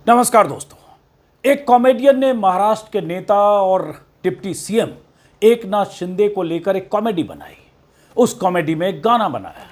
नमस्कार दोस्तों। एक कॉमेडियन ने महाराष्ट्र के नेता और डिप्टी सीएम एकनाथ शिंदे को लेकर एक कॉमेडी बनाई। उस कॉमेडी में एक गाना बनाया।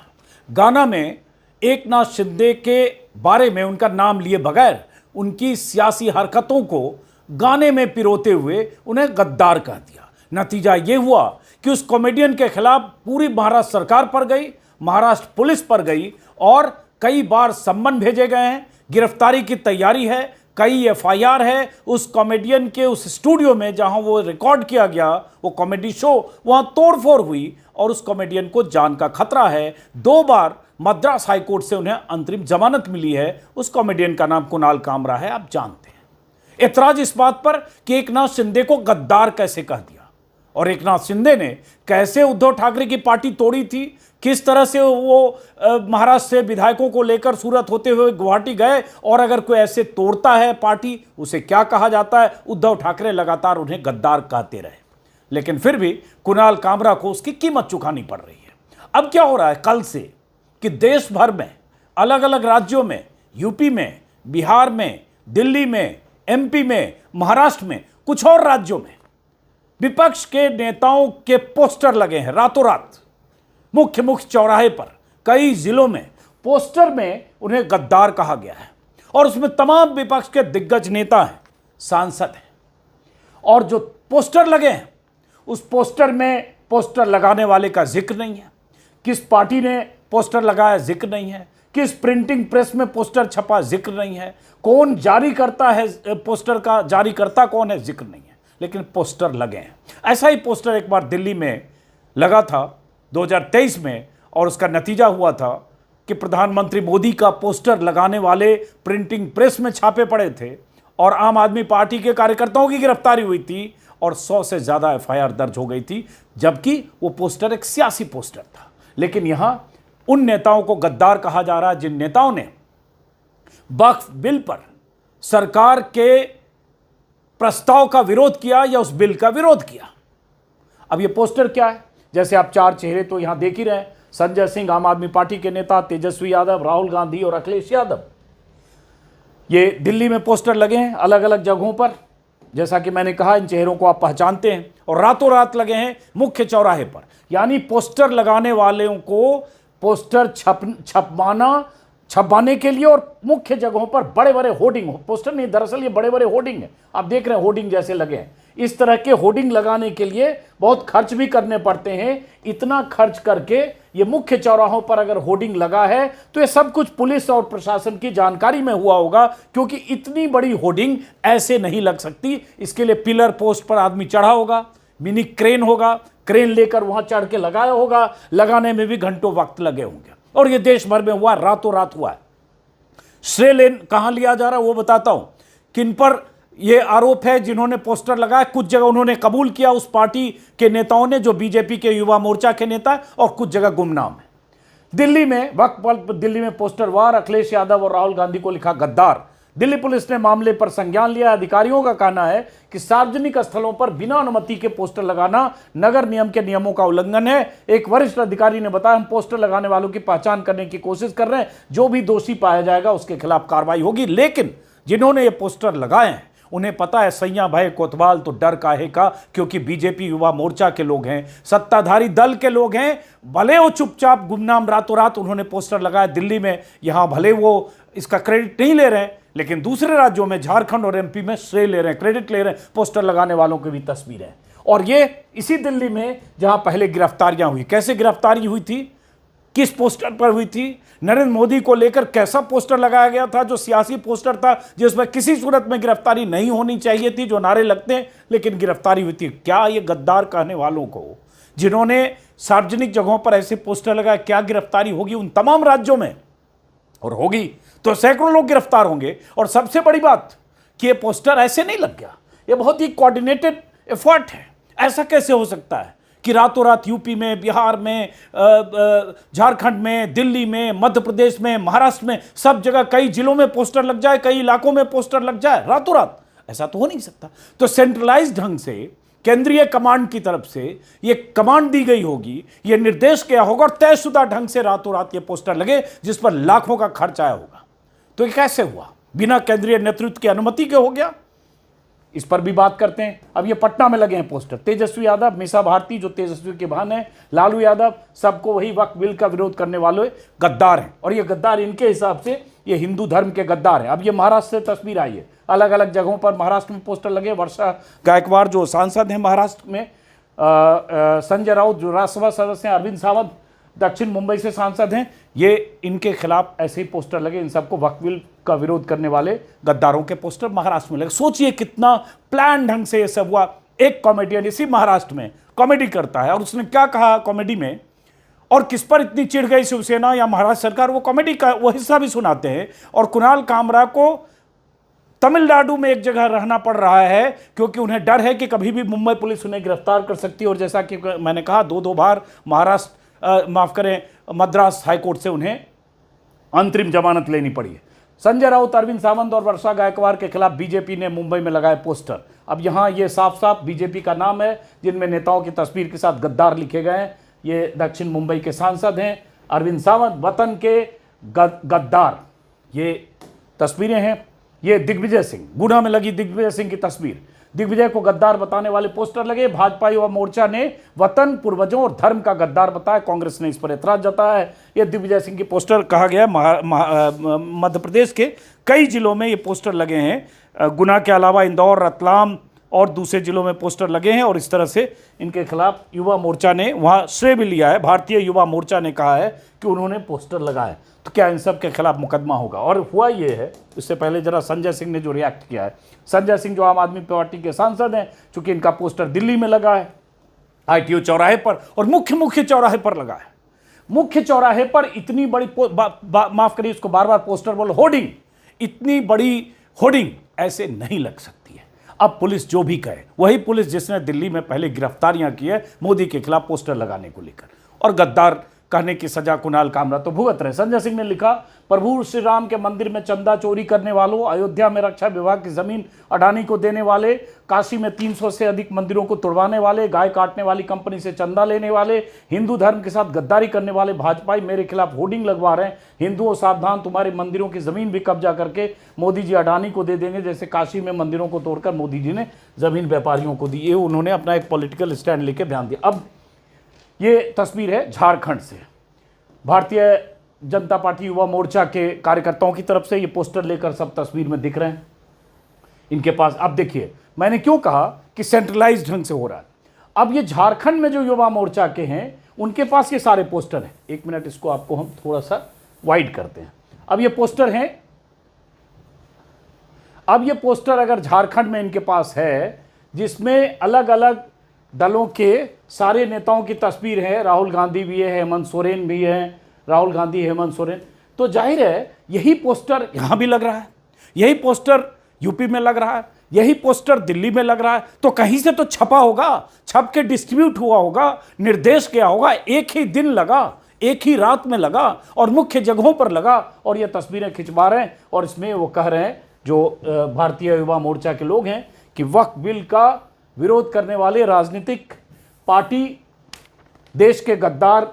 गाना में एकनाथ शिंदे के बारे में उनका नाम लिए बगैर उनकी सियासी हरकतों को गाने में पिरोते हुए उन्हें गद्दार कह दिया। नतीजा ये हुआ कि उस कॉमेडियन के खिलाफ पूरी महाराष्ट्र सरकार पर गई, महाराष्ट्र पुलिस पर गई और कई बार सम्मन भेजे गए हैं। गिरफ्तारी की तैयारी है, कई एफआईआर है। उस कॉमेडियन के उस स्टूडियो में जहां वो रिकॉर्ड किया गया, वो कॉमेडी शो, वहां तोड़फोड़ हुई और उस कॉमेडियन को जान का खतरा है। 2 बार मद्रास हाईकोर्ट से उन्हें अंतरिम जमानत मिली है। उस कॉमेडियन का नाम कुणाल कामरा है, आप जानते हैं। ऐतराज इस बात पर कि एकनाथ शिंदे को गद्दार कैसे कह दिया और एकनाथ शिंदे ने कैसे उद्धव ठाकरे की पार्टी तोड़ी थी, किस तरह से वो महाराष्ट्र से विधायकों को लेकर सूरत होते हुए गुवाहाटी गए और अगर कोई ऐसे तोड़ता है पार्टी उसे क्या कहा जाता है। उद्धव ठाकरे लगातार उन्हें गद्दार कहते रहे, लेकिन फिर भी कुणाल कामरा को उसकी कीमत चुकानी पड़ रही है। अब क्या हो रहा है कल से कि देश भर में अलग अलग राज्यों में, यूपी में, बिहार में, दिल्ली में, एमपी में, महाराष्ट्र में, कुछ और राज्यों में विपक्ष के नेताओं के पोस्टर लगे हैं। रातों रात मुख्य चौराहे पर कई जिलों में पोस्टर में उन्हें गद्दार कहा गया है और उसमें तमाम विपक्ष के दिग्गज नेता हैं, सांसद हैं। और जो पोस्टर लगे हैं उस पोस्टर में पोस्टर लगाने वाले का जिक्र नहीं है, किस पार्टी ने पोस्टर लगाया जिक्र नहीं है, किस प्रिंटिंग प्रेस में पोस्टर छपा जिक्र नहीं है, कौन जारी करता है पोस्टर का जारीकर्ता कौन है जिक्र नहीं है, लेकिन पोस्टर लगे हैं। ऐसा ही पोस्टर एक बार दिल्ली में लगा था 2023 में और उसका नतीजा हुआ था कि प्रधानमंत्री मोदी का पोस्टर लगाने वाले प्रिंटिंग प्रेस में छापे पड़े थे और आम आदमी पार्टी के कार्यकर्ताओं की गिरफ्तारी हुई थी और 100 से ज़्यादा एफआईआर दर्ज हो गई थी, जबकि वो पोस्टर एक सियासी पोस्टर था। लेकिन यहां उन नेताओं को गद्दार कहा जा रहा है जिन नेताओं ने वक्फ बिल पर सरकार के प्रस्ताव का विरोध किया या उस बिल का विरोध किया। अब ये पोस्टर क्या है? जैसे आप 4 चेहरे तो यहां देख ही रहे हैं। संजय सिंह आम आदमी पार्टी के नेता, तेजस्वी यादव, राहुल गांधी और अखिलेश यादव। ये दिल्ली में पोस्टर लगे हैं अलग अलग जगहों पर, जैसा कि मैंने कहा इन चेहरों को आप पहचानते हैं, और रातों रात लगे हैं मुख्य चौराहे पर। यानी पोस्टर लगाने वालों को पोस्टर छपवाने के लिए और मुख्य जगहों पर बड़े बड़े होर्डिंग, पोस्टर नहीं दरअसल ये बड़े बड़े होर्डिंग है, आप देख रहे हैं होर्डिंग जैसे लगे हैं। इस तरह के होर्डिंग लगाने के लिए बहुत खर्च भी करने पड़ते हैं। इतना खर्च करके ये मुख्य चौराहों पर अगर होर्डिंग लगा है तो ये सब कुछ पुलिस और प्रशासन की जानकारी में हुआ होगा, क्योंकि इतनी बड़ी होर्डिंग ऐसे नहीं लग सकती। इसके लिए पिलर पोस्ट पर आदमी चढ़ा होगा, मिनी क्रेन होगा, क्रेन लेकर वहां चढ़ के लगाया होगा, लगाने में भी घंटों वक्त लगे होंगे। और ये देश भर में हुआ, रातों रात हुआ है। श्रेय कहां लिया जा रहा है वो बताता हूं। किन पर ये आरोप है जिन्होंने पोस्टर लगाया? कुछ जगह उन्होंने कबूल किया उस पार्टी के नेताओं ने जो बीजेपी के युवा मोर्चा के नेता है, और कुछ जगह गुमनाम है। दिल्ली में दिल्ली में पोस्टर वार, अखिलेश यादव और राहुल गांधी को लिखा गद्दार। दिल्ली पुलिस ने मामले पर संज्ञान लिया। अधिकारियों का कहना है कि सार्वजनिक स्थलों पर बिना अनुमति के पोस्टर लगाना नगर निगम के नियमों का उल्लंघन है। एक वरिष्ठ अधिकारी ने बताया, हम पोस्टर लगाने वालों की पहचान करने की कोशिश कर रहे हैं, जो भी दोषी पाया जाएगा उसके खिलाफ कार्रवाई होगी। लेकिन जिन्होंने ये पोस्टर लगाए हैं उन्हें पता है सैया भय कोतवाल तो डर काहे का, क्योंकि बीजेपी युवा मोर्चा के लोग हैं, सत्ताधारी दल के लोग हैं। भले वो चुपचाप गुमनाम रातों रात उन्होंने पोस्टर लगाया दिल्ली में, यहां भले वो इसका क्रेडिट नहीं ले रहे हैं, लेकिन दूसरे राज्यों में झारखंड और एमपी में श्रेय ले रहे हैं, क्रेडिट ले रहे हैं। पोस्टर लगाने वालों की भी तस्वीरें हैं। और ये इसी दिल्ली में जहां पहले गिरफ्तारियां हुई। कैसे गिरफ्तारी हुई थी, किस पोस्टर पर हुई थी? नरेंद्र मोदी को लेकर कैसा पोस्टर लगाया गया था जो सियासी पोस्टर था, जिसमें किसी सूरत में गिरफ्तारी नहीं होनी चाहिए थी, जो नारे लगते हैं, लेकिन गिरफ्तारी हुई थी। क्या ये गद्दार कहने वालों को जिन्होंने सार्वजनिक जगहों पर ऐसे पोस्टर लगाए, क्या गिरफ्तारी होगी उन तमाम राज्यों में? और होगी तो सैकड़ों लोग गिरफ्तार होंगे। और सबसे बड़ी बात कि ये पोस्टर ऐसे नहीं लग गया, ये बहुत ही कोऑर्डिनेटेड एफर्ट है। ऐसा कैसे हो सकता है कि रातों रात यूपी में, बिहार में, झारखंड में, दिल्ली में, मध्य प्रदेश में, महाराष्ट्र में, सब जगह कई जिलों में पोस्टर लग जाए, कई इलाकों में पोस्टर लग जाए रातों रात? ऐसा तो हो नहीं सकता। तो सेंट्रलाइज्ड ढंग से केंद्रीय कमांड की तरफ से ये कमांड दी गई होगी, ये निर्देश किया होगा और तयशुदा ढंग से रातों रात ये पोस्टर लगे जिस पर लाखों का खर्च आया होगा। तो ये कैसे हुआ? बिना केंद्रीय नेतृत्व की अनुमति के हो गया? इस पर भी बात करते हैं। अब ये पटना में लगे हैं पोस्टर, तेजस्वी यादव, मीसा भारती जो तेजस्वी के बहन है, लालू यादव, सबको वही वक्फ बिल का विरोध करने वाले गद्दार हैं। और ये गद्दार इनके हिसाब से ये हिंदू धर्म के गद्दार हैं। अब ये महाराष्ट्र से तस्वीर आई है, अलग अलग जगहों पर महाराष्ट्र में पोस्टर लगे। वर्षा गायकवाड़ जो सांसद हैं महाराष्ट्र में, संजय राउत जो राज्यसभा सदस्य हैं, अरविंद सावंत दक्षिण मुंबई से सांसद हैं, ये इनके खिलाफ ऐसे ही पोस्टर लगे। इन सबको वक्फ बिल का विरोध करने वाले गद्दारों के पोस्टर महाराष्ट्र में लगे। सोचिए कितना प्लान ढंग से ये सब हुआ। एक कॉमेडियन इसी महाराष्ट्र में कॉमेडी करता है और उसने क्या कहा कॉमेडी में, और किस पर इतनी चिढ़ गई शिवसेना या महाराष्ट्र सरकार, वो कॉमेडी का वो हिस्सा भी सुनाते हैं। और कुणाल कामरा को तमिलनाडु में एक जगह रहना पड़ रहा है क्योंकि उन्हें डर है कि कभी भी मुंबई पुलिस उन्हें गिरफ्तार कर सकती है। और जैसा कि मैंने कहा, दो बार मद्रास हाईकोर्ट से उन्हें अंतरिम जमानत लेनी पड़ी है। संजय राउत, अरविंद सावंत और वर्षा गायकवाड़ के खिलाफ बीजेपी ने मुंबई में लगाए पोस्टर। अब यहाँ ये साफ साफ बीजेपी का नाम है, जिनमें नेताओं की तस्वीर के साथ गद्दार लिखे गए हैं। ये दक्षिण मुंबई के सांसद हैं अरविंद सावंत, वतन के गद्दार, ये तस्वीरें हैं। ये दिग्विजय सिंह, गुना में लगी दिग्विजय सिंह की तस्वीर, दिग्विजय को गद्दार बताने वाले पोस्टर लगे। भाजपा युवा मोर्चा ने वतन, पूर्वजों और धर्म का गद्दार बताया, कांग्रेस ने इस पर ऐतराज जताया है। यह दिग्विजय सिंह की पोस्टर कहा गया। मध्य प्रदेश के कई जिलों में ये पोस्टर लगे हैं, गुना के अलावा इंदौर, रतलाम और दूसरे जिलों में पोस्टर लगे हैं। और इस तरह से इनके खिलाफ युवा मोर्चा ने वहाँ श्रेय भी लिया है। भारतीय युवा मोर्चा ने कहा है कि उन्होंने पोस्टर लगाए, तो क्या इन सब के खिलाफ मुकदमा होगा? और हुआ ये है, इससे पहले जरा संजय सिंह ने जो रिएक्ट किया है, संजय सिंह जो आम आदमी पार्टी के सांसद हैं, चूंकि इनका पोस्टर दिल्ली में लगा है ITO चौराहे पर, और मुख्य चौराहे पर लगा है। मुख्य चौराहे पर इतनी बड़ी माफ करिए इसको बार बार पोस्टर बोलो, होर्डिंग, इतनी बड़ी होर्डिंग ऐसे नहीं लग सकती है। अब पुलिस जो भी कहे, वही पुलिस जिसने दिल्ली में पहले गिरफ्तारियां की है मोदी के खिलाफ पोस्टर लगाने को लेकर, और गद्दार कहने की सजा कुणाल कामरा तो भुगत रहे। संजय सिंह ने लिखा, प्रभु श्री राम के मंदिर में चंदा चोरी करने वालों, अयोध्या में रक्षा विभाग की जमीन अडानी को देने वाले, काशी में 300 से अधिक मंदिरों को तोड़वाने वाले, गाय काटने वाली कंपनी से चंदा लेने वाले, हिंदू धर्म के साथ गद्दारी करने वाले भाजपाई मेरे खिलाफ होर्डिंग लगवा रहे हैं। हिंदुओं सावधान, तुम्हारे मंदिरों की जमीन भी कब्जा करके मोदी जी अडानी को दे देंगे, जैसे काशी में मंदिरों को तोड़कर मोदी जी ने जमीन व्यापारियों को दी। ये उन्होंने अपना एक पॉलिटिकल स्टैंड लेके बयान दिया। अब ये तस्वीर है झारखंड से, भारतीय जनता पार्टी युवा मोर्चा के कार्यकर्ताओं की तरफ से ये पोस्टर लेकर सब तस्वीर में दिख रहे हैं इनके पास। अब देखिए, मैंने क्यों कहा कि सेंट्रलाइज्ड ढंग से हो रहा है। अब ये झारखंड में जो युवा मोर्चा के हैं उनके पास ये सारे पोस्टर हैं। एक मिनट, इसको आपको हम थोड़ा सा वाइड करते हैं। अब ये पोस्टर हैं, अब ये पोस्टर अगर झारखंड में इनके पास है, जिसमें अलग अलग दलों के सारे नेताओं की तस्वीर है, राहुल गांधी भी है, हेमंत सोरेन भी है, राहुल गांधी, हेमंत सोरेन, तो जाहिर है यही पोस्टर यहाँ भी लग रहा है, यही पोस्टर यूपी में लग रहा है, यही पोस्टर दिल्ली में लग रहा है। तो कहीं से तो छपा होगा, छप के डिस्ट्रीब्यूट हुआ होगा, निर्देश किया होगा, एक ही दिन लगा, एक ही रात में लगा और मुख्य जगहों पर लगा, और ये तस्वीरें खिंचवा रहे हैं। और इसमें वो कह रहे हैं जो भारतीय युवा मोर्चा के लोग हैं कि वक्फ बिल का विरोध करने वाले राजनीतिक पार्टी देश के गद्दार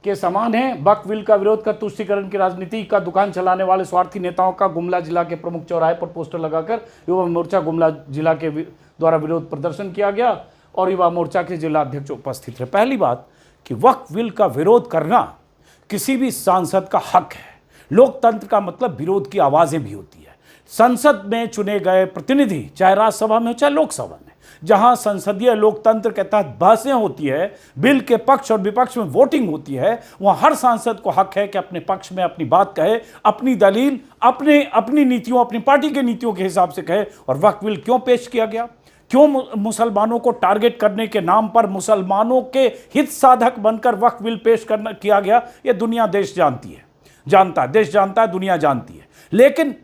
के समान हैं। वक्फ बिल का विरोध कर तुष्टीकरण की राजनीति का दुकान चलाने वाले स्वार्थी नेताओं का गुमला जिला के प्रमुख चौराहे पर पोस्टर लगाकर युवा मोर्चा गुमला जिला के द्वारा विरोध प्रदर्शन किया गया और युवा मोर्चा के जिला अध्यक्ष उपस्थित रहे। पहली बात कि वक्फ बिल का विरोध करना किसी भी सांसद का हक है। लोकतंत्र का मतलब विरोध की आवाज़ें भी होती है। संसद में चुने गए प्रतिनिधि, चाहे राज्यसभा में हो चाहे लोकसभा में, जहां संसदीय लोकतंत्र के तहत बहसें होती है, बिल के पक्ष और विपक्ष में वोटिंग होती है, वहां हर सांसद को हक है कि अपने पक्ष में अपनी बात कहे, अपनी दलील अपनी नीतियों, अपनी पार्टी की नीतियों के हिसाब से कहे। और वक्फ बिल क्यों पेश किया गया, क्यों मुसलमानों को टारगेट करने के नाम पर मुसलमानों के हित साधक बनकर वक्फ बिल पेश किया गया, यह दुनिया देश जानता है, देश जानता है, दुनिया जानती है। लेकिन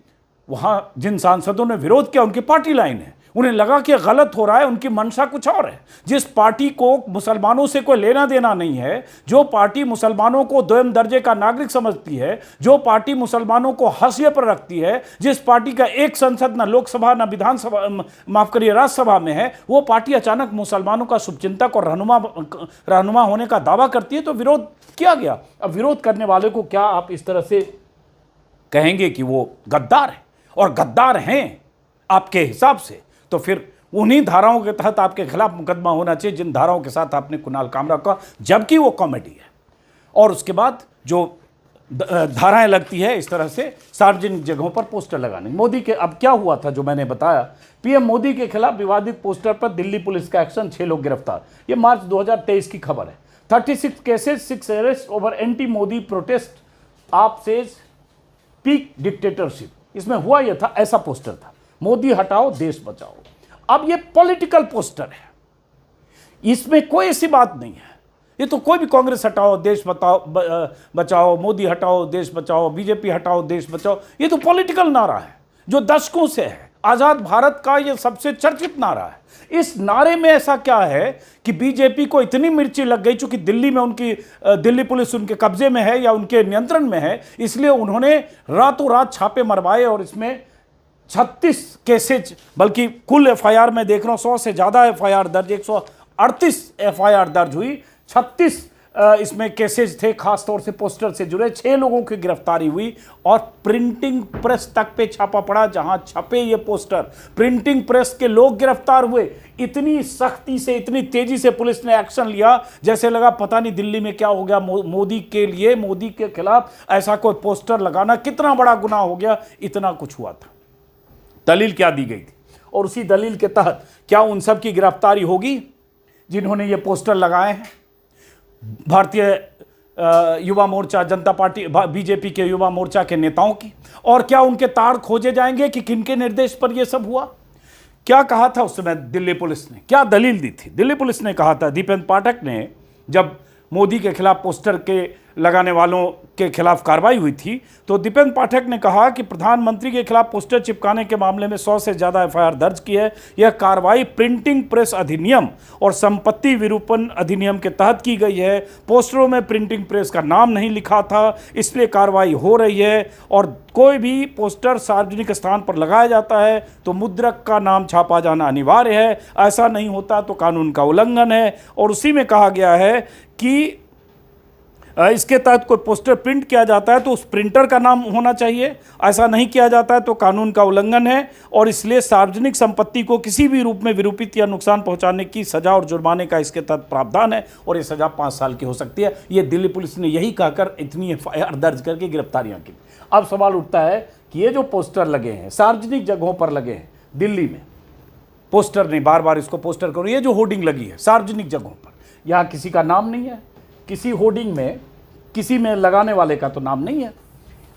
वहां जिन सांसदों ने विरोध किया उनकी पार्टी लाइन है, उन्हें लगा कि गलत हो रहा है, उनकी मंशा कुछ और है। जिस पार्टी को मुसलमानों से कोई लेना देना नहीं है, जो पार्टी मुसलमानों को दोयम दर्जे का नागरिक समझती है, जो पार्टी मुसलमानों को हाशिए पर रखती है, जिस पार्टी का एक संसद ना लोकसभा ना विधानसभा, माफ करिए राज्यसभा में है, वो पार्टी अचानक मुसलमानों का शुभचिंतक और रहनुमा होने का दावा करती है, तो विरोध किया गया। अब विरोध करने वाले को क्या आप इस तरह से कहेंगे कि वो गद्दार है? और गद्दार हैं आपके हिसाब से, तो फिर उन्हीं धाराओं के तहत आपके खिलाफ मुकदमा होना चाहिए जिन धाराओं के साथ आपने कुणाल कामरा का, जबकि वो कॉमेडी है। और उसके बाद जो धाराएं लगती है इस तरह से सार्वजनिक जगहों पर पोस्टर लगाने। मोदी के अब क्या हुआ था जो मैंने बताया, पीएम मोदी के खिलाफ विवादित पोस्टर पर दिल्ली पुलिस का एक्शन, 6 लोग गिरफ्तार। ये मार्च 2023 की खबर है। 36 cases, 6 arrest over anti Modi protest, आप सेज पीक डिक्टेटरशिप। इसमें हुआ यह था, ऐसा पोस्टर था, मोदी हटाओ देश बचाओ। अब ये पॉलिटिकल पोस्टर है, इसमें कोई ऐसी बात नहीं है। ये तो कोई भी कांग्रेस हटाओ देश बचाओ, मोदी हटाओ देश बचाओ, बीजेपी हटाओ देश बचाओ, ये तो पॉलिटिकल नारा है जो दशकों से है। आज़ाद भारत का ये सबसे चर्चित नारा है। इस नारे में ऐसा क्या है कि बीजेपी को इतनी मिर्ची लग गई, चूंकि दिल्ली में उनकी दिल्ली पुलिस उनके कब्जे में है या उनके नियंत्रण में है, इसलिए उन्होंने रातों रात छापे मरवाए और इसमें 36 केसेज, बल्कि कुल एफआईआर में देख रहा हूं 100 से ज़्यादा एफआईआर दर्ज, 138 एफआईआर दर्ज हुई, 36 इसमें केसेज थे, खासतौर से पोस्टर से जुड़े। 6 लोगों की गिरफ्तारी हुई और प्रिंटिंग प्रेस तक पे छापा पड़ा जहां छपे ये पोस्टर। प्रिंटिंग प्रेस के लोग गिरफ्तार हुए। इतनी सख्ती से, इतनी तेजी से पुलिस ने एक्शन लिया, जैसे लगा पता नहीं दिल्ली में क्या हो गया। मोदी के लिए, मोदी के खिलाफ ऐसा कोई पोस्टर लगाना कितना बड़ा गुनाह हो गया, इतना कुछ हुआ था। दलील क्या दी गई थी और उसी दलील के तहत क्या उन सब की गिरफ्तारी होगी जिन्होंने ये पोस्टर लगाए हैं? भारतीय युवा मोर्चा, जनता पार्टी, बीजेपी के युवा मोर्चा के नेताओं की? और क्या उनके तार खोजे जाएंगे कि किनके निर्देश पर यह सब हुआ? क्या कहा था उस समय दिल्ली पुलिस ने, क्या दलील दी थी? दिल्ली पुलिस ने कहा था, दीपेंद्र पाठक ने जब मोदी के खिलाफ पोस्टर के लगाने वालों के खिलाफ कार्रवाई हुई थी, तो दीपेंद्र पाठक ने कहा कि प्रधानमंत्री के खिलाफ पोस्टर चिपकाने के मामले में 100 से ज़्यादा एफआईआर दर्ज की है। यह कार्रवाई प्रिंटिंग प्रेस अधिनियम और संपत्ति विरूपण अधिनियम के तहत की गई है। पोस्टरों में प्रिंटिंग प्रेस का नाम नहीं लिखा था, इसलिए कार्रवाई हो रही है। और कोई भी पोस्टर सार्वजनिक स्थान पर लगाया जाता है तो मुद्रक का नाम छापा जाना अनिवार्य है, ऐसा नहीं होता तो कानून का उल्लंघन है। और उसी में कहा गया है कि इसके तहत कोई पोस्टर प्रिंट किया जाता है तो उस प्रिंटर का नाम होना चाहिए, ऐसा नहीं किया जाता है तो कानून का उल्लंघन है। और इसलिए सार्वजनिक संपत्ति को किसी भी रूप में विरूपित या नुकसान पहुंचाने की सजा और जुर्माने का इसके तहत प्रावधान है और ये सजा 5 साल की हो सकती है। ये दिल्ली पुलिस ने यही कहकर इतनी एफआईआर दर्ज करके गिरफ्तारियां की। अब सवाल उठता है कि ये जो पोस्टर लगे हैं, सार्वजनिक जगहों पर लगे हैं, दिल्ली में पोस्टर नहीं, बार बार इसको पोस्टर करो, ये जो होर्डिंग लगी है सार्वजनिक जगहों पर, यहाँ किसी का नाम नहीं है, किसी होर्डिंग में किसी में लगाने वाले का तो नाम नहीं है,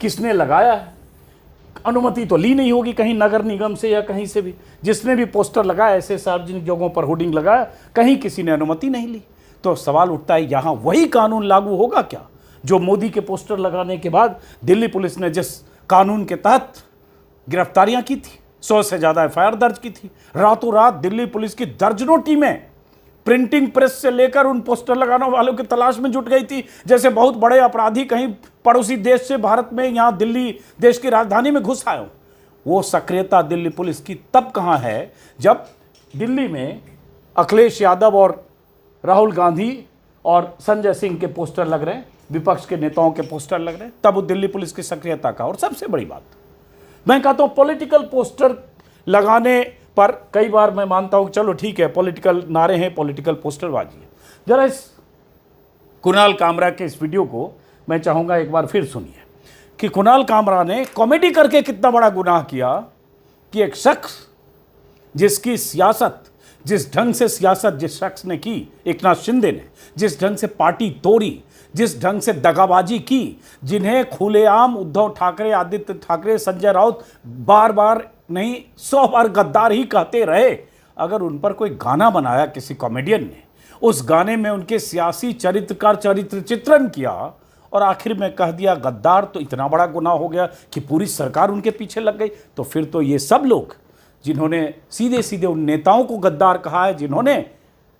किसने लगाया है, अनुमति तो ली नहीं होगी कहीं नगर निगम से या कहीं से भी। जिसने भी पोस्टर लगाया, ऐसे सार्वजनिक जगहों पर होर्डिंग लगाया, कहीं किसी ने अनुमति नहीं ली। तो सवाल उठता है, यहाँ वही कानून लागू होगा क्या जो मोदी के पोस्टर लगाने के बाद दिल्ली पुलिस ने जिस कानून के तहत गिरफ्तारियां की थी, 100 से ज़्यादा एफआईआर दर्ज की थी। रातों रात दिल्ली पुलिस की दर्जनों टीमें प्रिंटिंग प्रेस से लेकर उन पोस्टर लगाने वालों की तलाश में जुट गई थी, जैसे बहुत बड़े अपराधी कहीं पड़ोसी देश से भारत में, यहाँ दिल्ली देश की राजधानी में घुस आए हो। वो सक्रियता दिल्ली पुलिस की तब कहाँ है जब दिल्ली में अखिलेश यादव और राहुल गांधी और संजय सिंह के पोस्टर लग रहे हैं, विपक्ष के नेताओं के पोस्टर लग रहे हैं, तब वो दिल्ली पुलिस की सक्रियता का। और सबसे बड़ी बात, मैं कहता हूँ पॉलिटिकल पोस्टर लगाने पर कई बार मैं मानता हूं चलो ठीक है, पॉलिटिकल नारे हैं, पॉलिटिकल पोस्टरबाजी है। जरा इस कुणाल कामरा के इस वीडियो को मैं चाहूंगा एक बार फिर सुनिए कि कुणाल कामरा ने कॉमेडी करके कितना बड़ा गुनाह किया कि एक शख्स जिसकी सियासत, जिस ढंग से सियासत जिस शख्स ने की, एकनाथ शिंदे ने जिस ढंग से पार्टी तोड़ी, जिस ढंग से दगाबाजी की, जिन्हें खुलेआम उद्धव ठाकरे, आदित्य ठाकरे, संजय राउत बार बार नहीं 100 बार गद्दार ही कहते रहे, अगर उन पर कोई गाना बनाया किसी कॉमेडियन ने, उस गाने में उनके सियासी चरित्र का चरित्र चित्रण किया और आखिर में कह दिया गद्दार, तो इतना बड़ा गुनाह हो गया कि पूरी सरकार उनके पीछे लग गई। तो फिर तो ये सब लोग जिन्होंने सीधे सीधे उन नेताओं को गद्दार कहा है, जिन्होंने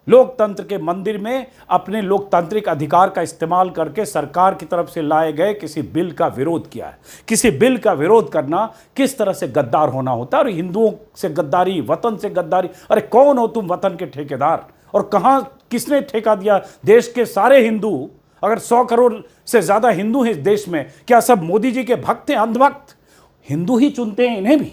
लोकतंत्र के मंदिर में अपने लोकतांत्रिक अधिकार का इस्तेमाल करके सरकार की तरफ से लाए गए किसी बिल का विरोध किया है। किसी बिल का विरोध करना किस तरह से गद्दार होना होता है। और हिंदुओं से गद्दारी, वतन से गद्दारी, अरे कौन हो तुम वतन के ठेकेदार? और कहाँ किसने ठेका दिया? देश के सारे हिंदू, अगर 100 करोड़ से ज़्यादा हिंदू हैं इस देश में, क्या सब मोदी जी के भक्त हैं, अंधभक्त? हिंदू ही चुनते हैं इन्हें भी,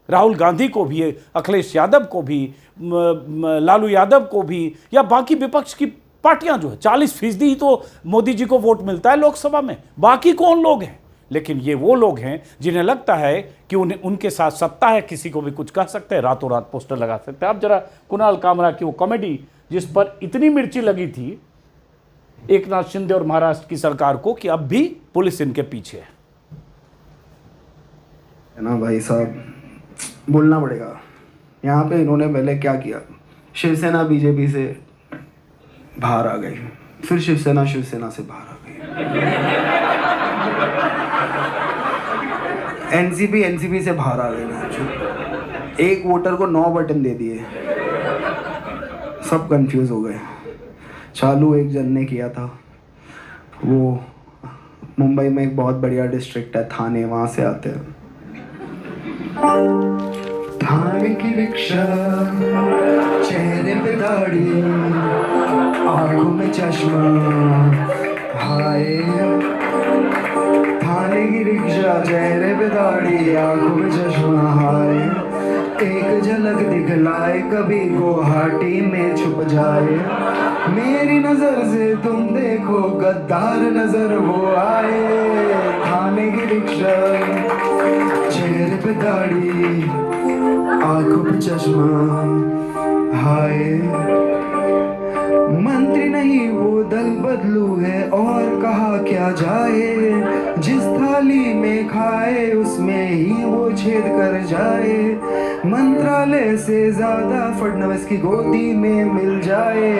राहुल गांधी को भी, अखिलेश यादव को भी, लालू यादव को भी, या बाकी विपक्ष की पार्टियां जो है। 40% ही तो मोदी जी को वोट मिलता है लोकसभा में, बाकी कौन लोग हैं? लेकिन ये वो लोग हैं जिन्हें लगता है कि उनके साथ सत्ता है, किसी को भी कुछ कह सकते हैं, रातों रात पोस्टर लगा सकते हैं। आप जरा कुणाल कामरा की वो कॉमेडी जिस पर इतनी मिर्ची लगी थी एक नाथ शिंदे और महाराष्ट्र की सरकार को कि अब भी पुलिस इनके पीछे है ना भाई साहब, बोलना पड़ेगा। यहाँ पे इन्होंने पहले क्या किया, शिवसेना बीजेपी से बाहर आ गई, फिर शिवसेना से बाहर आ गई, एनसीपी से बाहर आ गई। एक वोटर को 9 बटन दे दिए, सब कंफ्यूज हो गए। चालू एक जन ने किया था, वो मुंबई में एक बहुत बढ़िया डिस्ट्रिक्ट है थाने, वहाँ से आते हैं। थाने की रिक्शा, चेहरे पे दाढ़ी, आंखों में चश्मा, हाय। थाने की रिक्शा, चेहरे पे दाढ़ी, आंखों में चश्मा, हाय। एक झलक दिखलाए कभी गुवाहाटी में छुप जाए, मेरी नजर से तुम देखो गद्दार नजर वो आए। थाने की रिक्शा, चेहरे पे दाढ़ी, आंखों पे चश्मा, हाय। मंत्री नहीं वो दल बदलू है, और कहा क्या जाए, जिस थाली में खाए उसमें ही वो छेद कर जाए। मंत्रालय से ज्यादा फडणवीस की गोदी में मिल जाए,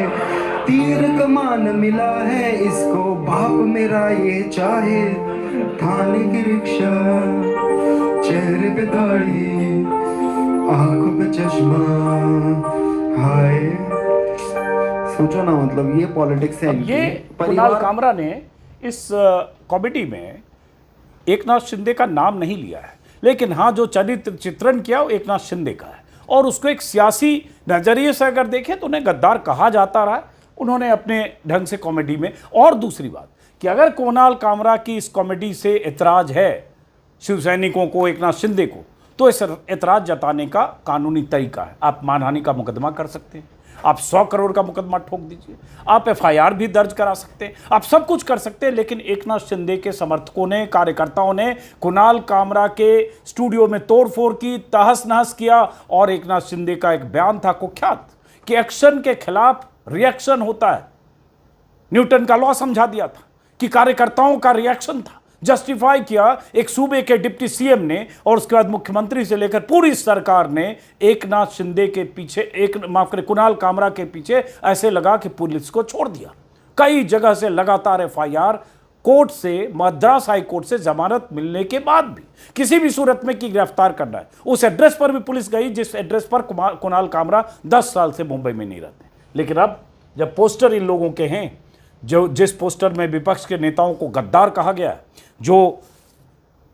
तीर कमान मिला है इसको, बाप मेरा ये चाहे। थाने की रिक्शा, चेहरे पे दाढ़ी, आंखों पे चश्मा, हाय। सोचो ना, मतलब ये पॉलिटिक्स है। ये कुणाल कामरा ने इस कॉमेडी में एक नाथ शिंदे का नाम नहीं लिया है, लेकिन हाँ जो चरित्र चित्रण किया वो एक नाथ शिंदे का है, और उसको एक सियासी नजरिए से अगर देखें तो उन्हें गद्दार कहा जाता रहा, उन्होंने अपने ढंग से कॉमेडी में। और दूसरी बात कि अगर कुणाल कामरा की इस कॉमेडी से एतराज है शिव सैनिकों को, एक नाथ शिंदे को, तो इस एतराज जताने का कानूनी तरीका है। आप मानहानि का मुकदमा कर सकते हैं, आप 100 करोड़ का मुकदमा ठोक दीजिए, आप FIR भी दर्ज करा सकते हैं, आप सब कुछ कर सकते हैं। लेकिन एक नाथ शिंदे के समर्थकों ने, कार्यकर्ताओं ने कुणाल कामरा के स्टूडियो में तोड़फोड़ की, तहस नहस किया, और एक नाथ शिंदे का एक बयान था कुख्यात कि एक्शन के खिलाफ रिएक्शन होता है। न्यूटन का लॉ समझा दिया था कि कार्यकर्ताओं का रिएक्शन था, जस्टिफाई किया एक सूबे के डिप्टी CM ने, और उसके बाद मुख्यमंत्री से लेकर पूरी सरकार ने एक नाथ शिंदे के पीछे, माफ करें कुणाल कामरा के पीछे ऐसे लगा कि पुलिस को छोड़ दिया। कई जगह से लगातार FIR, कोर्ट से, मद्रास हाई कोर्ट से जमानत मिलने के बाद भी किसी भी सूरत में कि गिरफ्तार करना है, उस एड्रेस पर भी पुलिस गई जिस एड्रेस पर कुणाल कामरा 10 साल से मुंबई में नहीं रहते। लेकिन अब जब पोस्टर इन लोगों के हैं, जो जिस पोस्टर में विपक्ष के नेताओं को गद्दार कहा गया है, जो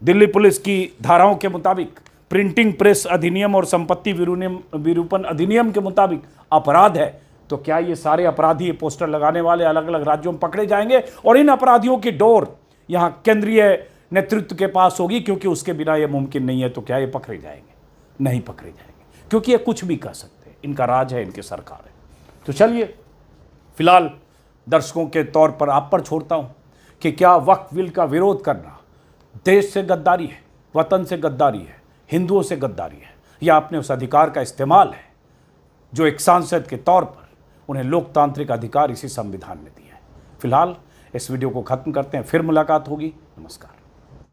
दिल्ली पुलिस की धाराओं के मुताबिक प्रिंटिंग प्रेस अधिनियम और संपत्ति विरूपण अधिनियम के मुताबिक अपराध है, तो क्या ये सारे अपराधी, पोस्टर लगाने वाले अलग अलग राज्यों में पकड़े जाएंगे? और इन अपराधियों की डोर यहाँ केंद्रीय नेतृत्व के पास होगी, क्योंकि उसके बिना ये मुमकिन नहीं है। तो क्या ये पकड़े जाएंगे? नहीं पकड़े जाएंगे, क्योंकि ये कुछ भी कह सकते हैं, इनका राज है, इनकी सरकार है। तो चलिए, फिलहाल दर्शकों के तौर पर आप पर छोड़ता हूं कि क्या वक्फ बिल का विरोध करना देश से गद्दारी है, वतन से गद्दारी है, हिंदुओं से गद्दारी है, या अपने उस अधिकार का इस्तेमाल है जो एक सांसद के तौर पर उन्हें लोकतांत्रिक अधिकार इसी संविधान ने दिया है। फिलहाल इस वीडियो को खत्म करते हैं, फिर मुलाकात होगी। नमस्कार।